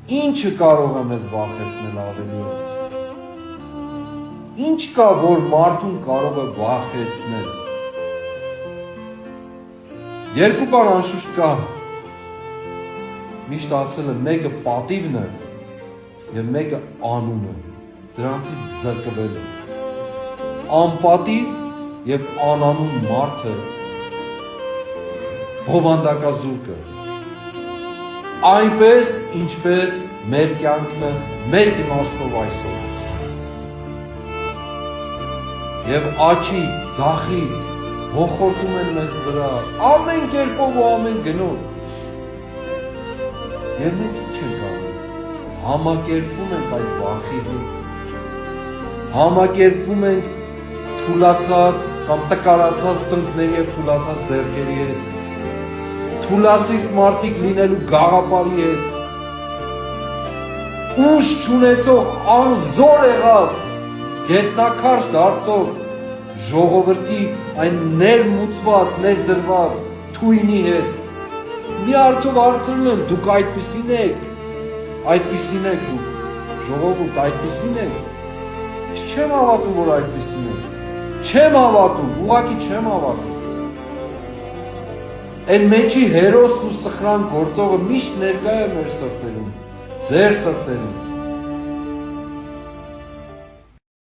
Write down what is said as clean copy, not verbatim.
Ինչը կարող է մեզ վախեցնել ավելիով։ Ինչ կա, որ մարդուն կարող է վախեցնել։ Երկու բան անշուշտ կա։ Միշտ ասել եմ, մեկը պատիվն է և մեկը անունը, դրանցից զրկվելը։ Անպատիվ և անանուն մարդը բովանդակազուրկ է։ Այնպես, ինչպես մեր կյանքն է մեծ իմաստով այսօր։ Եվ աչից, ձախից հոխորտում են մեզ վրա, ամեն կերպով ու ամեն գնով։ Եվ մենք ինչ ենք անում, համակերպվում ենք այդ վախի հետ, համակերպվում ենք թուլացած կամ տկարացած ծնկների և թուլացած ձեռքերի հետ, թուլասիրտ մարդիկ լինելու գաղապարի հետ, ուժ չունեցող անզոր եղած, գետնակարճ դարձող ժողովրդի այն ներմուծված, ներդրված թույնի հետ, մի արդով հարցնում եմ, դուք այդպիսին եք դուք, ժողովուրդ այդպիսին եք, ես չեմ հավատում, որ այդպիսին եք, չեմ հավատում, ուղղակի չեմ հավատում, այն մեջի հերոսն ու սխրան գործողը միշտ ներկա է մեր սրտերում, ձեր սրտերում,